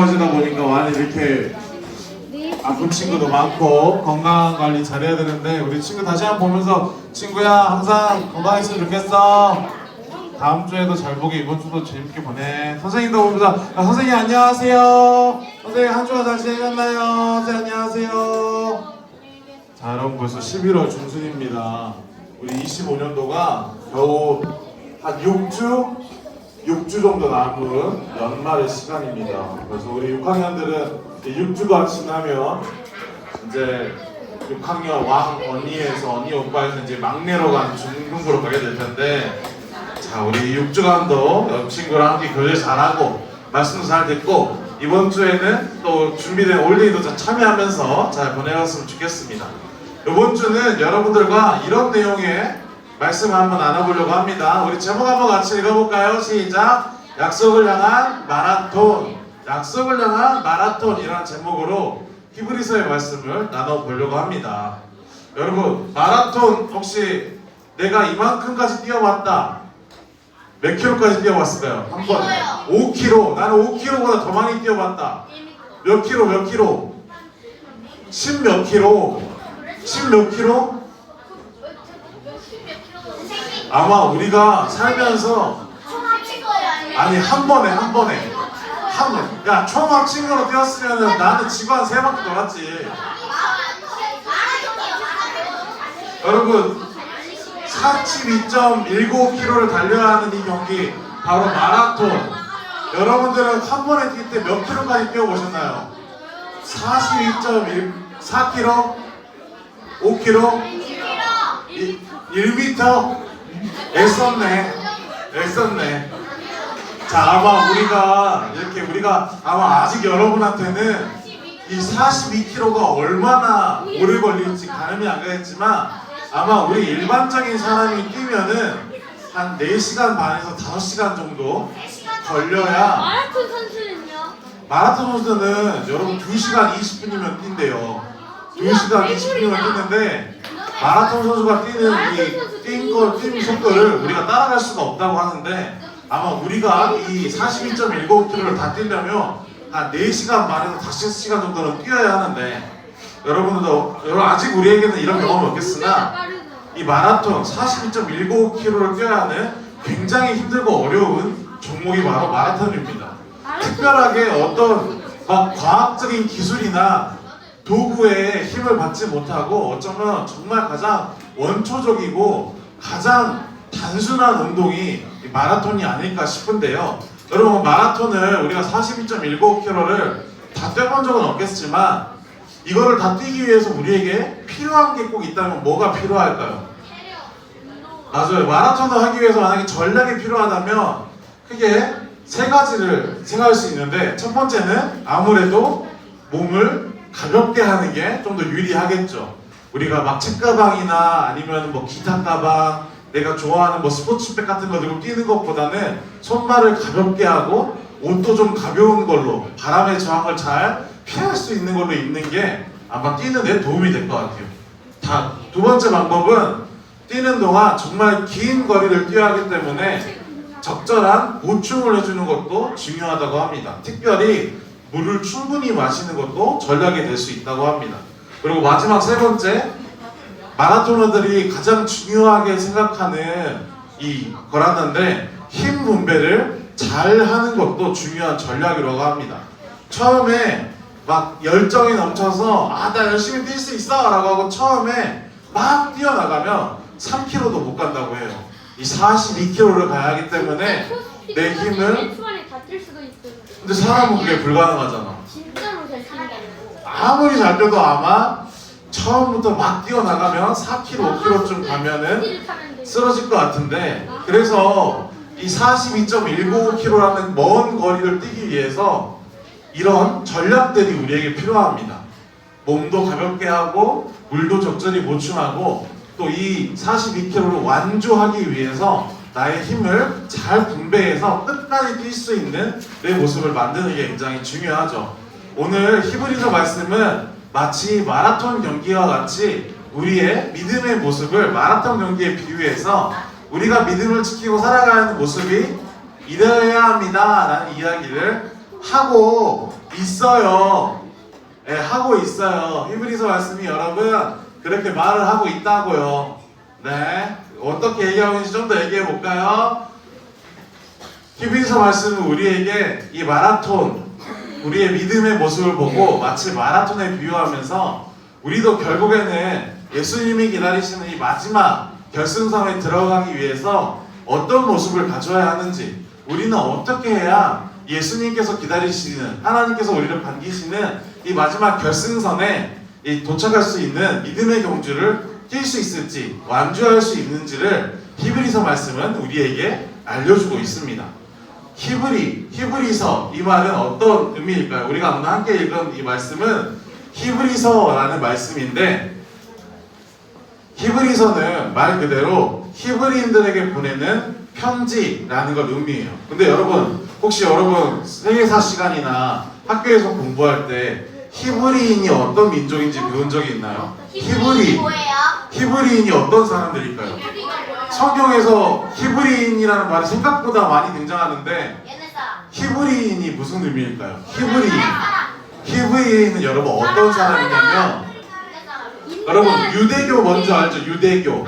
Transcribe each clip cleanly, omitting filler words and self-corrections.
좋아지다 보니까 많이 이렇게 아픈 친구도 많고 건강 관리 잘해야 되는데 우리 친구 다시 한번 보면서 친구야 항상 건강했으면 좋겠어. 다음 주에도 잘 보게 이번 주도 재밌게 보내. 선생님도 보면서 선생님 안녕하세요. 선생님 한 주간 잘 지내셨나요? 선생님 안녕하세요. 자 여러분 벌써 11월 중순입니다. 우리 25년도가 겨우 한 6주 정도 남은 연말의 시간입니다. 그래서 우리 6학년들은 6주가 지나면 이제 6학년 왕 언니에서 언니 오빠에서 이제 막내로 가는 중등부로 가게 될 텐데, 자 우리 6주간도 옆 친구랑 함께 교제 잘하고 말씀도 잘 듣고 이번 주에는 또 준비된 올데이도 참여하면서 잘 보내왔으면 좋겠습니다. 이번 주는 여러분들과 이런 내용의 말씀을 한번 나눠보려고 합니다. 우리 제목 한번 같이 읽어볼까요? 시작! 약속을 향한 마라톤. 약속을 향한 마라톤이라는 제목으로 히브리서의 말씀을 나눠보려고 합니다. 여러분 마라톤 혹시 내가 이만큼까지 뛰어봤다. 몇 킬로까지 뛰어봤을까요? 한 번에 5km. 나는 5km보다 더 많이 뛰어봤다. 몇 킬로? 10 몇 킬로? 10 몇 킬로? 아마 우리가 살면서 아니 한 번에 야 총 합친 거로 뛰었으면 나는 지구 한 3바퀴 돌았지. 여러분 42.19km를 달려야 하는 이 경기 바로 마라톤. 여러분들은 한 번에 뛸 때 몇 킬로까지 뛰어보셨나요? 42.4km? 5km? 1m? 애썼네. 자 아마 우리가 아마 아직 여러분한테는 이 42km가 얼마나 오래 걸릴지 가늠이 안 가겠지만 아마 우리 일반적인 사람이 뛰면은 한 4시간 반에서 5시간 정도 걸려야. 마라톤 선수는요? 마라톤 선수는 여러분 2시간 20분이면 뛴대요. 2시간 20분이면 뛰는데 마라톤 선수가 뛰는 속도를 우리가 따라갈 수가 없다고 하는데 아마 우리가 이 42.19km를 다 뛰려면 한 4시간 반에서 5시간 정도는 뛰어야 하는데 여러분 아직 우리에게는 이런 경험이 없겠으나 이 마라톤 42.19km를 뛰어야 하는 굉장히 힘들고 어려운 종목이 바로 마라톤입니다. 특별하게 어떤 과학적인 기술이나 도구에 힘을 받지 못하고 어쩌면 정말 가장 원초적이고 가장 단순한 운동이 마라톤이 아닐까 싶은데요. 여러분 마라톤을 우리가 42.19km를 다 뛰어본 적은 없겠지만 이거를 다 뛰기 위해서 우리에게 필요한 게 꼭 있다면 뭐가 필요할까요? 맞아요. 마라톤을 하기 위해서 만약에 전략이 필요하다면 크게 3가지를 생각할 수 있는데 첫 번째는 아무래도 몸을 가볍게 하는 게 좀 더 유리하겠죠. 우리가 막 책가방이나 아니면 뭐 기타 가방, 내가 좋아하는 뭐 스포츠백 같은 거 들고 뛰는 것보다는 손발을 가볍게 하고 옷도 좀 가벼운 걸로 바람의 저항을 잘 피할 수 있는 걸로 입는 게 아마 뛰는 데 도움이 될 것 같아요. 두 번째 방법은 뛰는 동안 정말 긴 거리를 뛰어야 하기 때문에 적절한 보충을 해주는 것도 중요하다고 합니다. 특별히 물을 충분히 마시는 것도 전략이 될 수 있다고 합니다. 그리고 마지막 3번째, 마라토너들이 가장 중요하게 생각하는 거라는데 힘 분배를 잘 하는 것도 중요한 전략이라고 합니다. 처음에 막 열정이 넘쳐서 나 열심히 뛸 수 있어 라고 하고 처음에 막 뛰어나가면 3km도 못 간다고 해요. 이 42km를 가야 하기 때문에 내 힘을. 근데 사람은 그게 불가능하잖아. 진짜로 잘 친다고. 아무리 잘 뛰어도 아마 처음부터 막 뛰어나가면 4km, 5km쯤 가면은 쓰러질 것 같은데 그래서 이 42.19km라는 먼 거리를 뛰기 위해서 이런 전략들이 우리에게 필요합니다. 몸도 가볍게 하고 물도 적절히 보충하고 또 이 42km를 완주하기 위해서 나의 힘을 잘 분배해서 끝까지 뛸 수 있는 내 모습을 만드는 게 굉장히 중요하죠. 오늘 히브리서 말씀은 마치 마라톤 경기와 같이 우리의 믿음의 모습을 마라톤 경기에 비유해서 우리가 믿음을 지키고 살아가는 모습이 이래야 합니다 라는 이야기를 하고 이 있어요. 예, 하고 있어요. 히브리서 말씀이 여러분 그렇게 말을 하고 있다고요. 네, 어떻게 얘기하고 있는지 좀 더 얘기해 볼까요? 히브리서 말씀은 우리에게 이 마라톤, 우리의 믿음의 모습을 보고 마치 마라톤에 비유하면서 우리도 결국에는 예수님이 기다리시는 이 마지막 결승선에 들어가기 위해서 어떤 모습을 가져야 하는지, 우리는 어떻게 해야 예수님께서 기다리시는, 하나님께서 우리를 반기시는 이 마지막 결승선에 도착할 수 있는 믿음의 경주를 뛸 수 있을지, 완주할 수 있는지를 히브리서 말씀은 우리에게 알려주고 있습니다. 히브리서, 이 말은 어떤 의미일까요? 우리가 오늘 함께 읽은 이 말씀은 히브리서라는 말씀인데, 히브리서는 말 그대로 히브리인들에게 보내는 편지라는 걸 의미해요. 근데 여러분, 혹시 여러분 세계사 시간이나 학교에서 공부할 때 히브리인이 어떤 민족인지 배운 적이 있나요? 히브리인이 어떤 사람들일까요? 성경에서 히브리인이라는 말이 생각보다 많이 등장하는데 히브리인이 무슨 의미일까요? 히브리인은 여러분 어떤 사람이냐면, 여러분 유대교 먼저 알죠? 유대교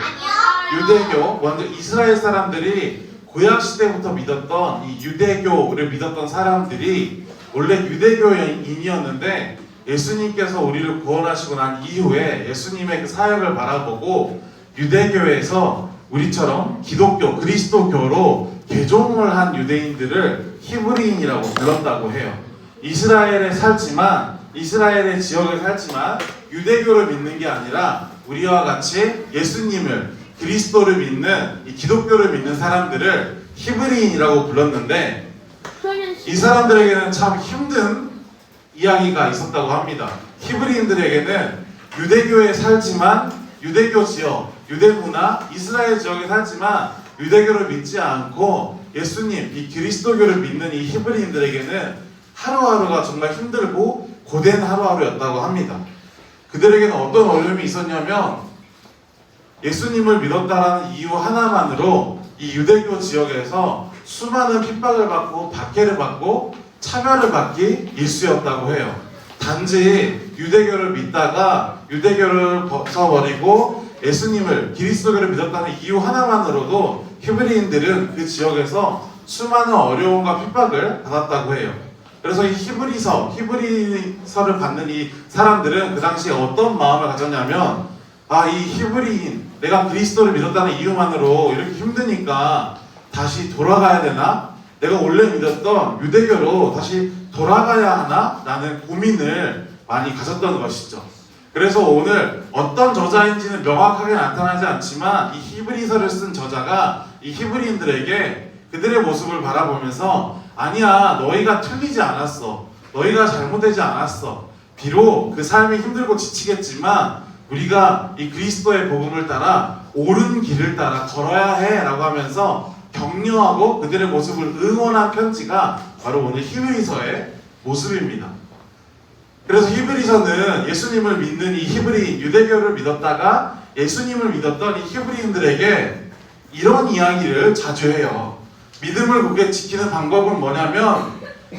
먼저 이스라엘 사람들이 구약 시대부터 믿었던 이 유대교를 믿었던 사람들이 원래 유대교인이었는데, 예수님께서 우리를 구원하시고 난 이후에 예수님의 그 사역을 바라보고 유대교에서 우리처럼 기독교, 그리스도교로 개종을 한 유대인들을 히브리인이라고 불렀다고 해요. 이스라엘의 지역을 살지만 유대교를 믿는 게 아니라 우리와 같이 예수님을, 그리스도를 믿는, 이 기독교를 믿는 사람들을 히브리인이라고 불렀는데, 이 사람들에게는 참 힘든 이야기가 있었다고 합니다. 히브리인들에게는 유대교에 살지만 유대교 지역, 유대 문화, 이스라엘 지역에 살지만 유대교를 믿지 않고 예수님, 이 그리스도교를 믿는 이 히브리인들에게는 하루하루가 정말 힘들고 고된 하루하루였다고 합니다. 그들에게는 어떤 어려움이 있었냐면, 예수님을 믿었다라는 이유 하나만으로 이 유대교 지역에서 수많은 핍박을 받고 박해를 받고 차별을 받기 일쑤였다고 해요. 단지 유대교를 믿다가 유대교를 벗어버리고 예수님을, 그리스도교를 믿었다는 이유 하나만으로도 히브리인들은 그 지역에서 수많은 어려움과 핍박을 받았다고 해요. 그래서 이 히브리서를 받는 이 사람들은 그 당시에 어떤 마음을 가졌냐면, 이 히브리인, 내가 그리스도를 믿었다는 이유만으로 이렇게 힘드니까 다시 돌아가야 되나? 내가 원래 믿었던 유대교로 다시 돌아가야 하나? 라는 고민을 많이 가졌던 것이죠. 그래서 오늘 어떤 저자인지는 명확하게 나타나지 않지만 이 히브리서를 쓴 저자가 이 히브리인들에게 그들의 모습을 바라보면서, 아니야, 너희가 틀리지 않았어, 너희가 잘못되지 않았어, 비록 그 삶이 힘들고 지치겠지만 우리가 이 그리스도의 복음을 따라 옳은 길을 따라 걸어야 해 라고 하면서 격려하고 그들의 모습을 응원한 편지가 바로 오늘 히브리서의 모습입니다. 그래서 히브리서는 예수님을 믿는 이 히브리인, 유대교를 믿었다가 예수님을 믿었던 이 히브리인들에게 이런 이야기를 자주 해요. 믿음을 굳게 지키는 방법은 뭐냐면,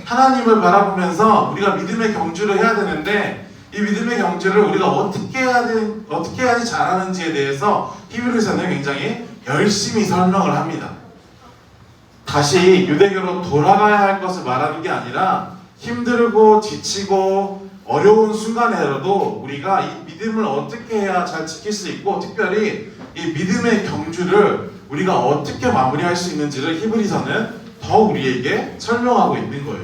하나님을 바라보면서 우리가 믿음의 경주를 해야 되는데, 이 믿음의 경주를 우리가 어떻게 해야지 잘하는지에 대해서 히브리서는 굉장히 열심히 설명을 합니다. 다시 유대교로 돌아가야 할 것을 말하는 게 아니라, 힘들고 지치고 어려운 순간에라도 우리가 이 믿음을 어떻게 해야 잘 지킬 수 있고, 특별히 이 믿음의 경주를 우리가 어떻게 마무리할 수 있는지를 히브리서는 더 우리에게 설명하고 있는 거예요.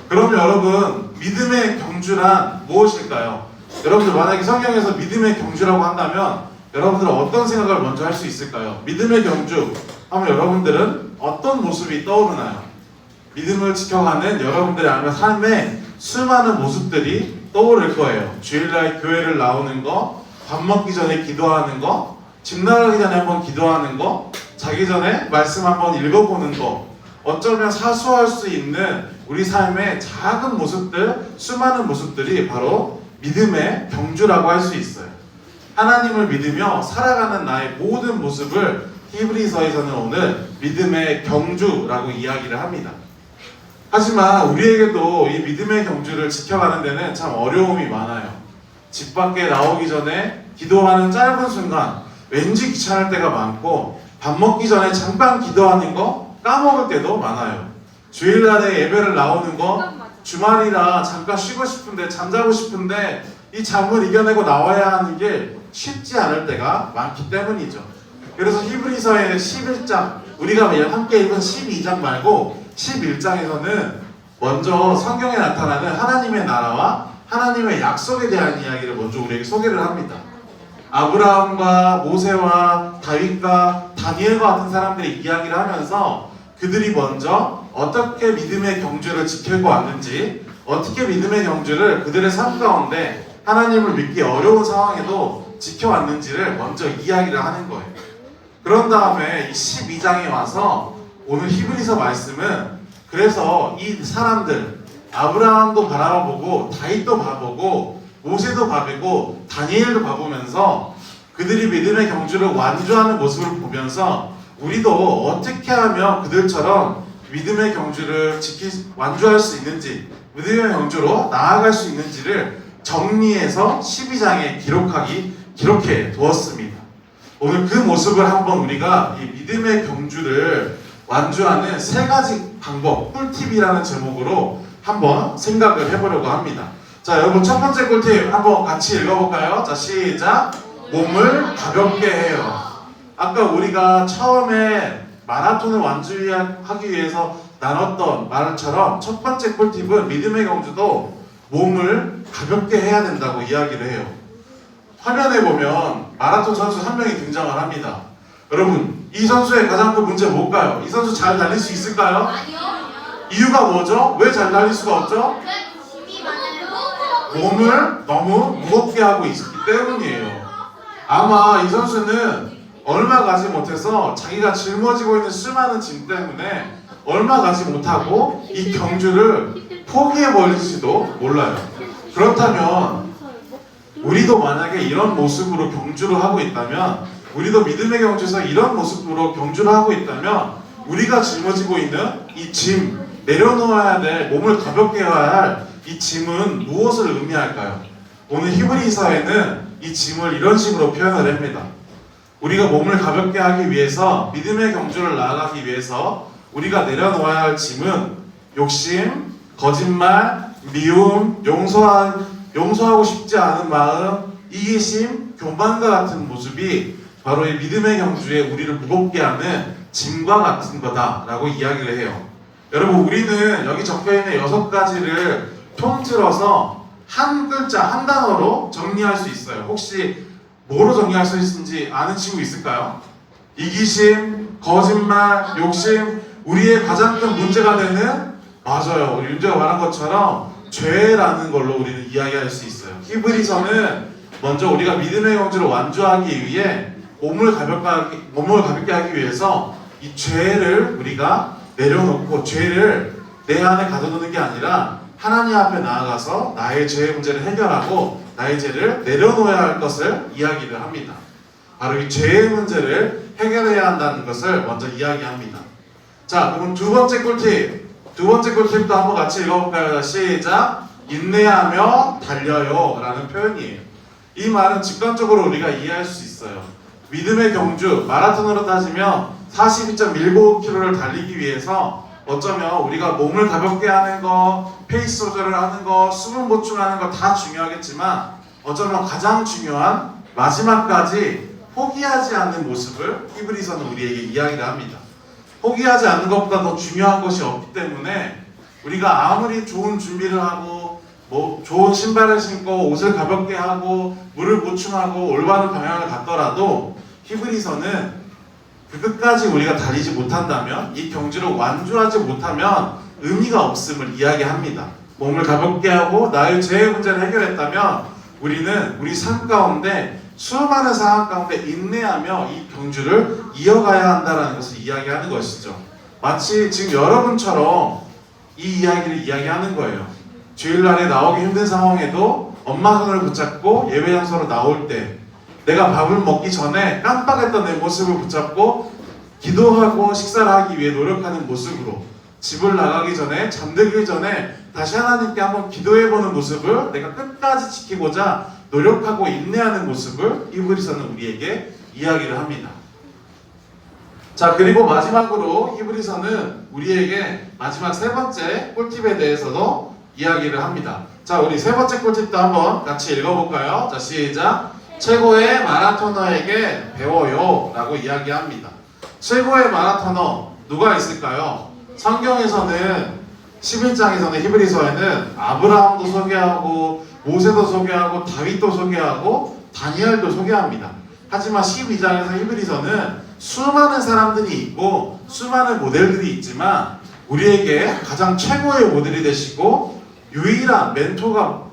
그럼 여러분, 믿음의 경주란 무엇일까요? 여러분들 만약에 성경에서 믿음의 경주라고 한다면 여러분들은 어떤 생각을 먼저 할 수 있을까요? 믿음의 경주 하면 여러분들은 어떤 모습이 떠오르나요? 믿음을 지켜가는 여러분들의 아마 삶에 수많은 모습들이 떠오를 거예요. 주일날 교회를 나오는 거, 밥 먹기 전에 기도하는 거, 집 나가기 전에 한번 기도하는 거, 자기 전에 말씀 한번 읽어보는 거, 어쩌면 사소할 수 있는 우리 삶의 작은 모습들, 수많은 모습들이 바로 믿음의 경주라고 할 수 있어요. 하나님을 믿으며 살아가는 나의 모든 모습을 히브리서에서는 오늘 믿음의 경주라고 이야기를 합니다. 하지만 우리에게도 이 믿음의 경주를 지켜가는 데는 참 어려움이 많아요. 집 밖에 나오기 전에 기도하는 짧은 순간 왠지 귀찮을 때가 많고 밥 먹기 전에 잠깐 기도하는 거 까먹을 때도 많아요. 주일날에 예배를 나오는 거 주말이라 잠깐 쉬고 싶은데 잠자고 싶은데 이 잠을 이겨내고 나와야 하는 게 쉽지 않을 때가 많기 때문이죠. 그래서 히브리서의 11장 우리가 함께 읽은 12장 말고 11장에서는 먼저 성경에 나타나는 하나님의 나라와 하나님의 약속에 대한 이야기를 먼저 우리에게 소개를 합니다. 아브라함과 모세와 다윗과 다니엘과 같은 사람들이 이야기를 하면서 그들이 먼저 어떻게 믿음의 경주를 지키고 왔는지, 어떻게 믿음의 경주를 그들의 삶 가운데 하나님을 믿기 어려운 상황에도 지켜왔는지를 먼저 이야기를 하는 거예요. 그런 다음에 이 12장에 와서 오늘 히브리서 말씀은 그래서 이 사람들 아브라함도 바라보고 다윗도 바라보고 모세도 바라보고 다니엘도 바라보면서 그들이 믿음의 경주를 완주하는 모습을 보면서 우리도 어떻게 하면 그들처럼 믿음의 경주를 완주할 수 있는지, 믿음의 경주로 나아갈 수 있는지를 정리해서 12장에 기록해 두었습니다. 오늘 그 모습을 한번 우리가 이 믿음의 경주를 완주하는 3가지 방법, 꿀팁이라는 제목으로 한번 생각을 해보려고 합니다. 자, 여러분 첫 번째 꿀팁 한번 같이 읽어볼까요? 자, 시작! 몸을 가볍게 해요. 아까 우리가 처음에 마라톤을 완주하기 위해서 나눴던 말처럼 첫 번째 꿀팁은 믿음의 경주도 몸을 가볍게 해야 된다고 이야기를 해요. 화면에 보면 마라톤 선수 한 명이 등장을 합니다. 여러분, 이 선수의 가장 큰 문제 뭘까요? 이 선수 잘 달릴 수 있을까요? 아니요. 이유가 뭐죠? 왜 잘 달릴 수가 없죠? 힘이 많아요. 몸을 너무 무겁게 하고 있기 때문이에요. 아마 이 선수는 얼마 가지 못해서 자기가 짊어지고 있는 수많은 짐 때문에 얼마 가지 못하고 이 경주를 포기해버릴지도 몰라요. 그렇다면 우리도 만약에 이런 모습으로 경주를 하고 있다면, 우리도 믿음의 경주에서 이런 모습으로 경주를 하고 있다면 우리가 짊어지고 있는 이 짐, 내려놓아야 될, 몸을 가볍게 해야 할 이 짐은 무엇을 의미할까요? 오늘 히브리서에는 이 짐을 이런 식으로 표현을 합니다. 우리가 몸을 가볍게 하기 위해서, 믿음의 경주를 나아가기 위해서 우리가 내려놓아야 할 짐은 욕심, 거짓말, 미움, 용서하고 싶지 않은 마음, 이기심, 교만과 같은 모습이 바로 이 믿음의 경주에 우리를 무겁게 하는 짐과 같은 거다라고 이야기를 해요. 여러분, 우리는 여기 적혀있는 6가지를 통틀어서 한 글자, 한 단어로 정리할 수 있어요. 혹시 뭐로 정리할 수 있는지 아는 친구 있을까요? 이기심, 거짓말, 욕심, 우리의 가장 큰 문제가 되는, 맞아요, 우리 윤재가 말한 것처럼 죄라는 걸로 우리는 이야기할 수 있어요. 히브리서는 먼저 우리가 믿음의 경주를 완주하기 위해 몸을 가볍게 하기 위해서 이 죄를 우리가 내려놓고 죄를 내 안에 가둬두는 게 아니라 하나님 앞에 나아가서 나의 죄의 문제를 해결하고 나의 죄를 내려놓아야 할 것을 이야기를 합니다. 바로 이 죄의 문제를 해결해야 한다는 것을 먼저 이야기합니다. 자, 그럼 두 번째 꿀팁도 한번 같이 읽어볼까요? 시작! 인내하며 달려요 라는 표현이에요. 이 말은 직관적으로 우리가 이해할 수 있어요. 믿음의 경주, 마라톤으로 따지면 42.195km를 달리기 위해서 어쩌면 우리가 몸을 가볍게 하는 거, 페이스 조절을 하는 거, 수분 보충하는 거 다 중요하겠지만 어쩌면 가장 중요한 마지막까지 포기하지 않는 모습을 히브리서는 우리에게 이야기를 합니다. 포기하지 않는 것보다 더 중요한 것이 없기 때문에 우리가 아무리 좋은 준비를 하고 좋은 신발을 신고 옷을 가볍게 하고 물을 보충하고 올바른 방향을 갖더라도 히브리서는 그 끝까지 우리가 달리지 못한다면, 이 경주를 완주하지 못하면 의미가 없음을 이야기합니다. 몸을 가볍게 하고 나의 죄의 문제를 해결했다면 우리는 우리 삶 가운데 수많은 상황 가운데 인내하며 이 경주를 이어가야 한다는 것을 이야기하는 것이죠. 마치 지금 여러분처럼 이 이야기를 이야기하는 거예요. 주일날에 나오기 힘든 상황에도 엄마 손을 붙잡고 예배 장소로 나올 때, 내가 밥을 먹기 전에 깜빡했던 내 모습을 붙잡고 기도하고 식사를 하기 위해 노력하는 모습으로, 집을 나가기 전에, 잠들기 전에 다시 하나님께 한번 기도해보는 모습을 내가 끝까지 지키고자 노력하고 인내하는 모습을 히브리서는 우리에게 이야기를 합니다. 자, 그리고 마지막으로 히브리서는 우리에게 마지막 세 번째 꿀팁에 대해서도 이야기를 합니다. 자, 우리 세 번째 꿀팁도 한번 같이 읽어볼까요? 자, 시작. 최고의 마라토너에게 배워요 라고 이야기합니다. 최고의 마라토너 누가 있을까요? 성경에서는 11장에서는 히브리서에는 아브라함도 소개하고 모세도 소개하고 다윗도 소개하고 다니엘도 소개합니다. 하지만 12장에서 히브리서는 수많은 사람들이 있고 수많은 모델들이 있지만 우리에게 가장 최고의 모델이 되시고 유일한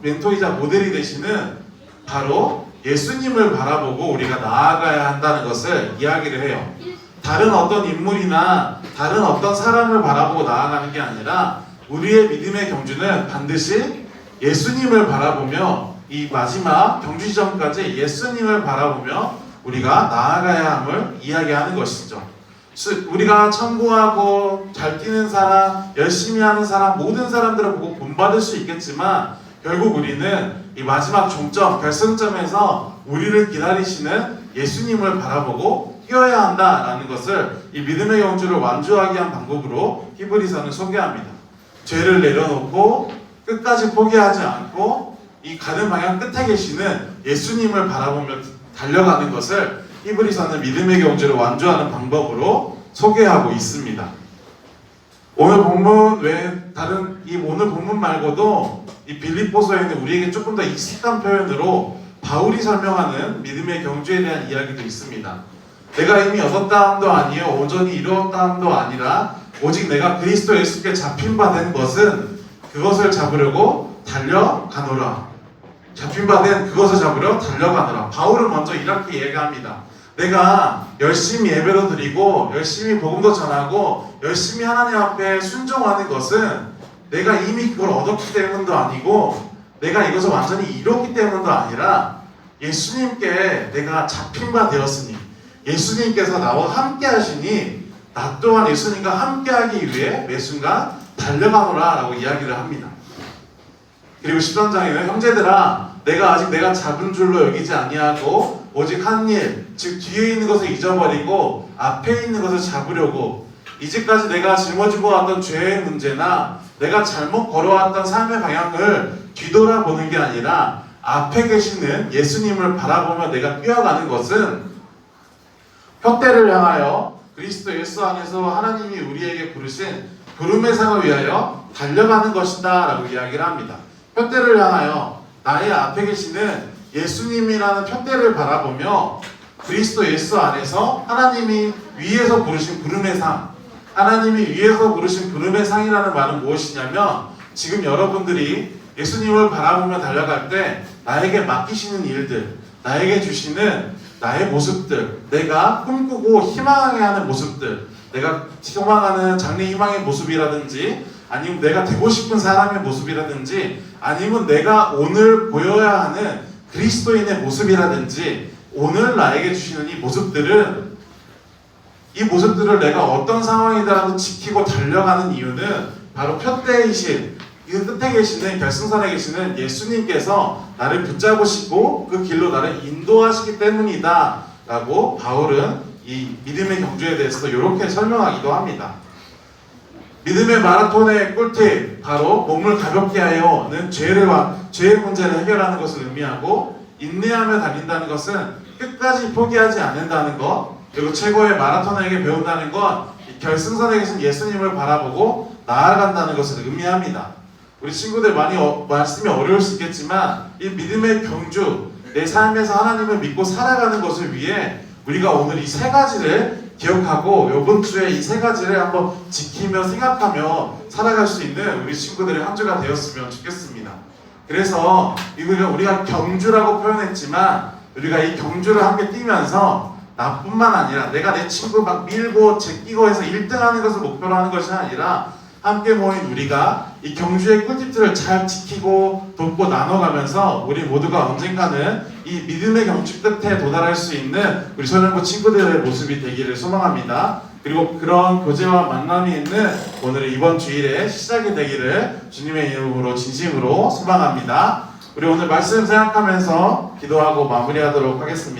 멘토이자 모델이 되시는 바로 예수님을 바라보고 우리가 나아가야 한다는 것을 이야기를 해요. 다른 어떤 인물이나 다른 어떤 사람을 바라보고 나아가는 게 아니라 우리의 믿음의 경주는 반드시 예수님을 바라보며 이 마지막 경주 시점까지 예수님을 바라보며 우리가 나아가야 함을 이야기하는 것이죠. 우리가 참고하고 잘 뛰는 사람, 열심히 하는 사람, 모든 사람들을 보고 본받을 수 있겠지만 결국 우리는 이 마지막 종점, 결승점에서 우리를 기다리시는 예수님을 바라보고 뛰어야 한다라는 것을 이 믿음의 경주를 완주하게 한 방법으로 히브리서는 소개합니다. 죄를 내려놓고 끝까지 포기하지 않고 이 가는 방향 끝에 계시는 예수님을 바라보며 달려가는 것을 히브리서는 믿음의 경주를 완주하는 방법으로 소개하고 있습니다. 오늘 본문 외에 다른 오늘 본문 말고도 이 빌립보서에 있는 우리에게 조금 더 익숙한 표현으로 바울이 설명하는 믿음의 경주에 대한 이야기도 있습니다. 내가 이미 얻었다 함도 아니요 온전히 이루었다 함도 아니라 오직 내가 그리스도 예수께 잡힌 바 된 것은 그것을 잡으려고 달려가노라. 잡힌 바 된 그것을 잡으려 달려가노라. 바울은 먼저 이렇게 얘기합니다. 내가 열심히 예배도 드리고 열심히 복음도 전하고 열심히 하나님 앞에 순종하는 것은 내가 이미 그걸 얻었기 때문도 아니고 내가 이것을 완전히 이뤘기 때문도 아니라 예수님께 내가 잡힌 바 되었으니 예수님께서 나와 함께 하시니 나 또한 예수님과 함께 하기 위해 매 순간 달려가노라 라고 이야기를 합니다. 그리고 13장에는 형제들아 내가 잡은 줄로 여기지 아니하고 오직 한 일, 즉 뒤에 있는 것을 잊어버리고 앞에 있는 것을 잡으려고 이제까지 내가 짊어지고 왔던 죄의 문제나 내가 잘못 걸어왔던 삶의 방향을 뒤돌아보는 게 아니라 앞에 계시는 예수님을 바라보며 내가 뛰어가는 것은 표대를 향하여 그리스도 예수 안에서 하나님이 우리에게 부르신 부름의 상을 위하여 달려가는 것이다 라고 이야기를 합니다. 표대를 향하여 나의 앞에 계시는 예수님이라는 표대를 바라보며 그리스도 예수 안에서 하나님이 위에서 부르신 부름의 상, 하나님이 위에서 부르신 부름의 상이라는 말은 무엇이냐면 지금 여러분들이 예수님을 바라보며 달려갈 때 나에게 맡기시는 일들, 나에게 주시는 나의 모습들, 내가 꿈꾸고 희망하게 하는 모습들, 내가 희망하는 장래 희망의 모습이라든지 아니면 내가 되고 싶은 사람의 모습이라든지 아니면 내가 오늘 보여야 하는 그리스도인의 모습이라든지 오늘 나에게 주시는 이 모습들을 내가 어떤 상황이더라도 지키고 달려가는 이유는 바로 표대이신 그 끝에 계시는 결승선에 계시는 예수님께서 나를 붙잡으시고 그 길로 나를 인도하시기 때문이다 라고 바울은 이 믿음의 경주에 대해서도 이렇게 설명하기도 합니다. 믿음의 마라톤의 꿀팁 바로 몸을 가볍게 하여는 죄의 문제를 해결하는 것을 의미하고 인내하며 달린다는 것은 끝까지 포기하지 않는다는 것, 그리고 최고의 마라토너에게 배운다는 건 결승선에 계신 예수님을 바라보고 나아간다는 것을 의미합니다. 우리 친구들 말씀이 어려울 수 있겠지만 이 믿음의 경주, 내 삶에서 하나님을 믿고 살아가는 것을 위해 우리가 오늘 이 세 가지를 기억하고 이번 주에 이 세 가지를 한번 지키며 생각하며 살아갈 수 있는 우리 친구들의 한 주가 되었으면 좋겠습니다. 그래서 우리가 경주라고 표현했지만 우리가 이 경주를 함께 뛰면서 나뿐만 아니라 내가 내 친구 막 밀고 제끼고 해서 1등하는 것을 목표로 하는 것이 아니라 함께 모인 우리가 이 경주의 꿀팁들을 잘 지키고 돕고 나눠가면서 우리 모두가 언젠가는 이 믿음의 경주 끝에 도달할 수 있는 우리 소년부 친구들의 모습이 되기를 소망합니다. 그리고 그런 교제와 만남이 있는 오늘의 이번 주일의 시작이 되기를 주님의 이름으로 진심으로 소망합니다. 우리 오늘 말씀 생각하면서 기도하고 마무리하도록 하겠습니다.